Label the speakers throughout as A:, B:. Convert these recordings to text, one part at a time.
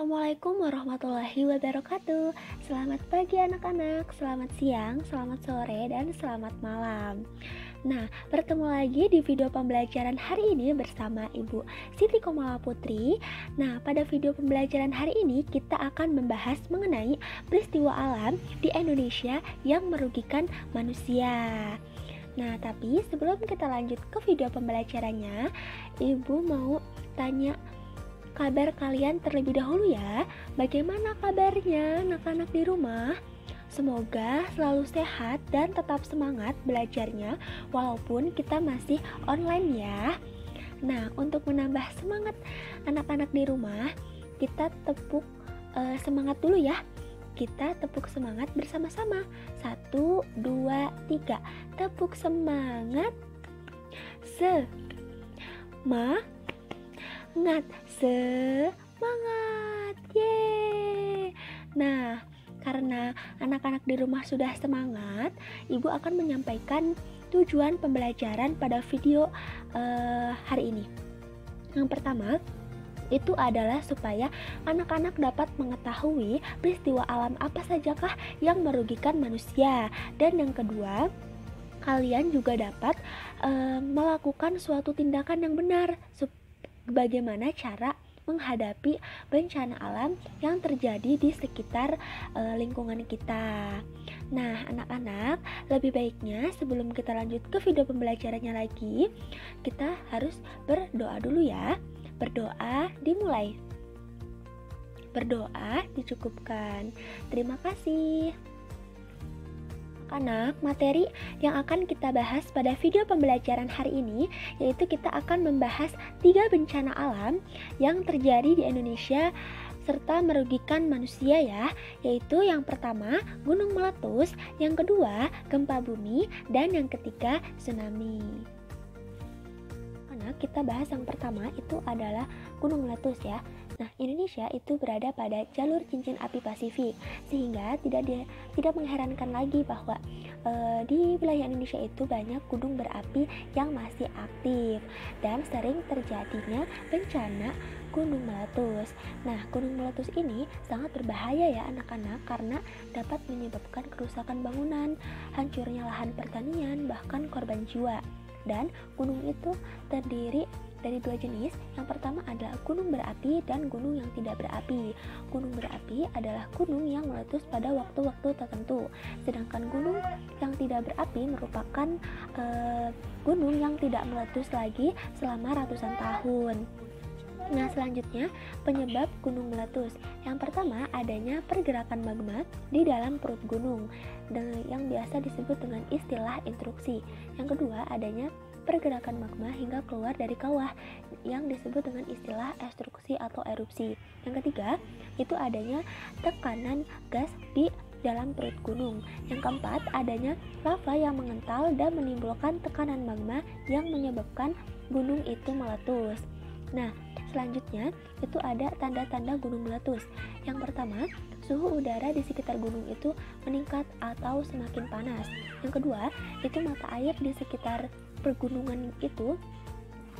A: Assalamualaikum warahmatullahi wabarakatuh. Selamat pagi anak-anak, selamat siang, selamat sore, dan selamat malam. Nah, bertemu lagi di video pembelajaran hari ini bersama Ibu Siti Komala Putri. Nah, pada video pembelajaran hari ini kita akan membahas mengenai peristiwa alam di Indonesia yang merugikan manusia. Nah, tapi sebelum kita lanjut ke video pembelajarannya, Ibu mau tanya kabar kalian terlebih dahulu ya. Bagaimana kabarnya anak-anak di rumah? Semoga selalu sehat dan tetap semangat belajarnya walaupun kita masih online ya. Nah, untuk menambah semangat anak-anak di rumah, kita tepuk semangat dulu ya. Kita tepuk semangat bersama-sama. 1, 2, 3. Tepuk semangat. Semangat. Yeay. Nah, karena anak-anak di rumah sudah semangat, Ibu akan menyampaikan tujuan pembelajaran pada video hari ini. Yang pertama, itu adalah supaya anak-anak dapat mengetahui peristiwa alam apa sajakah yang merugikan manusia. Dan yang kedua, kalian juga dapat melakukan suatu tindakan yang benar, bagaimana cara menghadapi bencana alam yang terjadi di sekitar lingkungan kita. Nah, anak-anak, lebih baiknya sebelum kita lanjut ke video pembelajarannya lagi, kita harus berdoa dulu ya. Berdoa dimulai. Berdoa dicukupkan. Terima kasih. Anak, materi yang akan kita bahas pada video pembelajaran hari ini yaitu kita akan membahas 3 bencana alam yang terjadi di Indonesia serta merugikan manusia ya, yaitu yang pertama gunung meletus, yang kedua gempa bumi, dan yang ketiga tsunami. Kita bahas yang pertama itu adalah gunung meletus ya. Nah, Indonesia itu berada pada jalur cincin api Pasifik, sehingga tidak mengherankan lagi bahwa di wilayah Indonesia itu banyak gunung berapi yang masih aktif dan sering terjadinya bencana gunung meletus. Nah, gunung meletus ini sangat berbahaya ya anak-anak karena dapat menyebabkan kerusakan bangunan, hancurnya lahan pertanian, bahkan korban jiwa. Dan gunung itu terdiri dari 2 jenis. Yang pertama adalah gunung berapi dan gunung yang tidak berapi. Gunung berapi adalah gunung yang meletus pada waktu-waktu tertentu. Sedangkan gunung yang tidak berapi merupakan gunung yang tidak meletus lagi selama ratusan tahun. Nah, selanjutnya penyebab gunung meletus. Yang pertama adanya pergerakan magma di dalam perut gunung yang biasa disebut dengan istilah intruksi. Yang kedua adanya pergerakan magma hingga keluar dari kawah yang disebut dengan istilah ekstruksi atau erupsi. Yang ketiga itu adanya tekanan gas di dalam perut gunung. Yang keempat adanya lava yang mengental dan menimbulkan tekanan magma yang menyebabkan gunung itu meletus. Nah, selanjutnya itu ada tanda-tanda gunung meletus. Yang pertama, suhu udara di sekitar gunung itu meningkat atau semakin panas. Yang kedua, itu mata air di sekitar pergunungan itu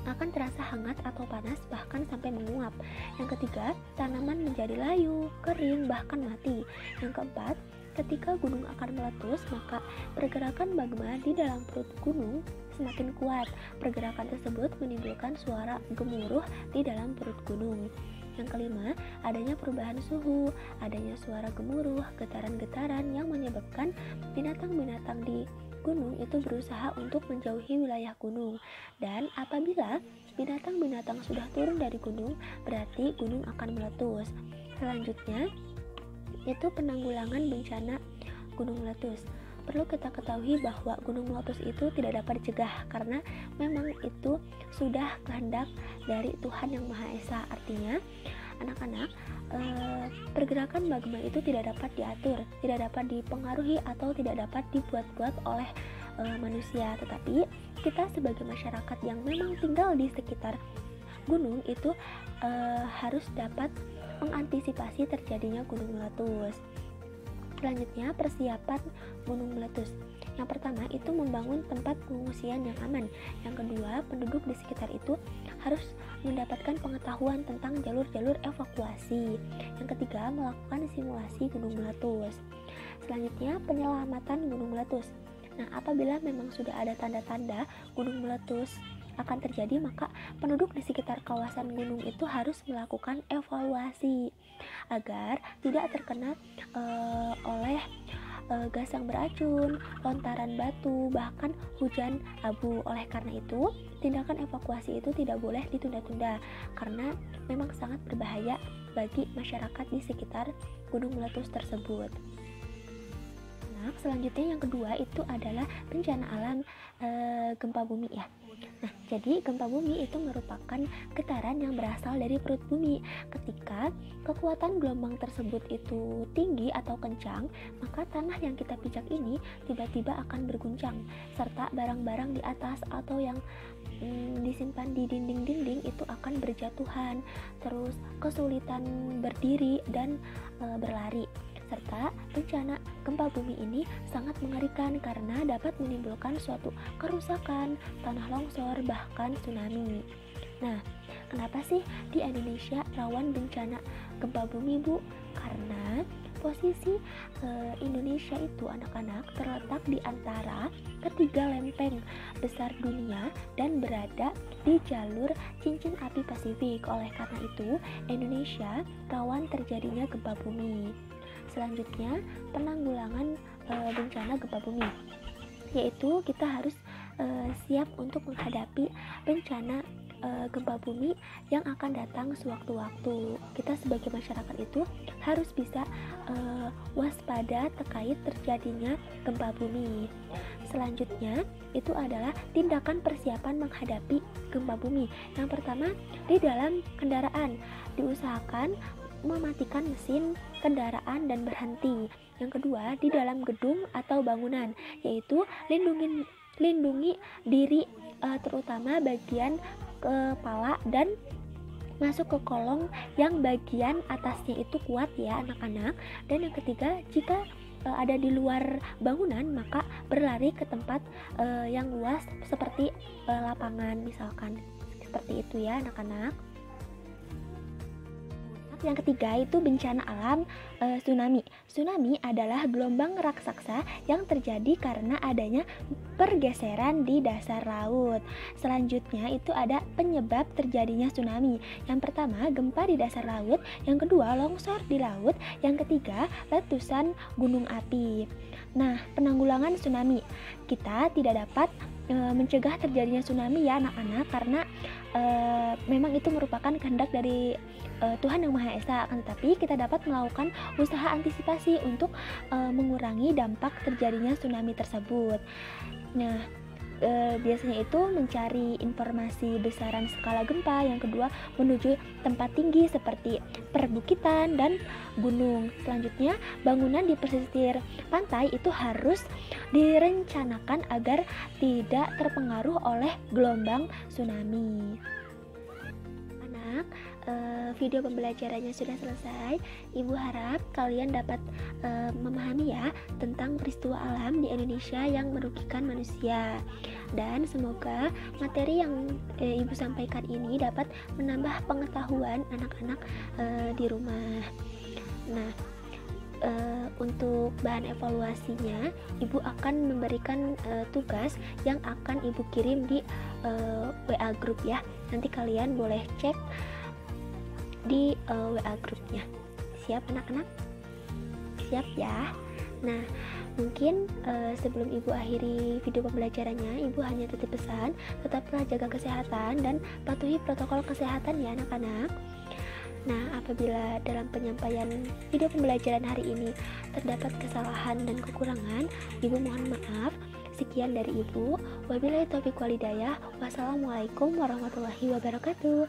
A: akan terasa hangat atau panas bahkan sampai menguap. Yang ketiga, tanaman menjadi layu, kering, bahkan mati. Yang keempat, ketika gunung akan meletus, maka pergerakan magma di dalam perut gunung semakin kuat. Pergerakan tersebut menimbulkan suara gemuruh di dalam perut gunung. Yang kelima, adanya perubahan suhu, adanya suara gemuruh, getaran-getaran yang menyebabkan binatang-binatang di gunung itu berusaha untuk menjauhi wilayah gunung. Dan apabila binatang-binatang sudah turun dari gunung, berarti gunung akan meletus. Selanjutnya, itu penanggulangan bencana gunung meletus. Perlu kita ketahui bahwa gunung meletus itu tidak dapat dicegah karena memang itu sudah kehendak dari Tuhan Yang Maha Esa. Artinya, anak-anak, pergerakan magma itu tidak dapat diatur, tidak dapat dipengaruhi atau tidak dapat dibuat-buat oleh manusia. Tetapi kita sebagai masyarakat yang memang tinggal di sekitar gunung itu harus dapat mengantisipasi terjadinya gunung meletus. Selanjutnya, persiapan gunung meletus. Yang pertama itu membangun tempat pengungsian yang aman. Yang kedua, penduduk di sekitar itu harus mendapatkan pengetahuan tentang jalur-jalur evakuasi. Yang ketiga, melakukan simulasi gunung meletus. Selanjutnya, penyelamatan gunung meletus. Nah, apabila memang sudah ada tanda-tanda gunung meletus akan terjadi, maka penduduk di sekitar kawasan gunung itu harus melakukan evaluasi agar tidak terkena oleh gas yang beracun, lontaran batu, bahkan hujan abu. Oleh karena itu, tindakan evakuasi itu tidak boleh ditunda-tunda karena memang sangat berbahaya bagi masyarakat di sekitar gunung meletus tersebut. Nah, selanjutnya yang kedua itu adalah bencana alam gempa bumi ya. Nah, jadi gempa bumi itu merupakan getaran yang berasal dari perut bumi. Ketika kekuatan gelombang tersebut itu tinggi atau kencang, maka tanah yang kita pijak ini tiba-tiba akan berguncang, serta barang-barang di atas atau yang disimpan di dinding-dinding itu akan berjatuhan, terus kesulitan berdiri dan berlari. Serta bencana gempa bumi ini sangat mengerikan karena dapat menimbulkan suatu kerusakan, tanah longsor, bahkan tsunami. Nah, kenapa sih di Indonesia rawan bencana gempa bumi, Bu? Karena posisi Indonesia itu anak-anak terletak di antara ketiga lempeng besar dunia dan berada di jalur cincin api Pasifik. Oleh karena itu, Indonesia rawan terjadinya gempa bumi. Selanjutnya, penanggulangan bencana gempa bumi, yaitu kita harus siap untuk menghadapi bencana gempa bumi yang akan datang sewaktu-waktu. Kita sebagai masyarakat itu harus bisa waspada terkait terjadinya gempa bumi. Selanjutnya itu adalah tindakan persiapan menghadapi gempa bumi. Yang pertama, di dalam kendaraan diusahakan mematikan mesin kendaraan dan berhenti. Yang kedua, di dalam gedung atau bangunan, yaitu lindungi diri terutama bagian kepala dan masuk ke kolong yang bagian atasnya itu kuat ya anak-anak. Dan yang ketiga, jika ada di luar bangunan, maka berlari ke tempat yang luas seperti lapangan misalkan. Seperti itu ya anak-anak. Yang ketiga itu bencana alam tsunami. Tsunami adalah gelombang raksasa yang terjadi karena adanya pergeseran di dasar laut. Selanjutnya itu ada penyebab terjadinya tsunami. Yang pertama, gempa di dasar laut. Yang kedua, longsor di laut. Yang ketiga, letusan gunung api. Nah, penanggulangan tsunami. Kita tidak dapat mencegah terjadinya tsunami ya anak-anak, karena memang itu merupakan kehendak dari Tuhan Yang Maha Esa. Tetapi kita dapat melakukan usaha antisipasi untuk mengurangi dampak terjadinya tsunami tersebut. Nah, biasanya itu mencari informasi besaran skala gempa. Yang kedua, menuju tempat tinggi seperti perbukitan dan gunung. Selanjutnya, bangunan di pesisir pantai itu harus direncanakan agar tidak terpengaruh oleh gelombang tsunami. Anak, video pembelajarannya sudah selesai. Ibu harap kalian dapat memahami ya tentang peristiwa alam di Indonesia yang merugikan manusia. Dan semoga materi yang Ibu sampaikan ini dapat menambah pengetahuan anak-anak di rumah. Nah, untuk bahan evaluasinya, Ibu akan memberikan tugas yang akan Ibu kirim di WA group ya. Nanti kalian boleh cek di WA grupnya. Siap anak-anak? Siap ya. Nah, mungkin sebelum Ibu akhiri video pembelajarannya, Ibu hanya titip pesan, tetaplah jaga kesehatan dan patuhi protokol kesehatan ya anak-anak. Nah, apabila dalam penyampaian video pembelajaran hari ini terdapat kesalahan dan kekurangan, Ibu mohon maaf. Sekian dari Ibu. Wabillahi taufiq walhidayah. Wassalamualaikum warahmatullahi wabarakatuh.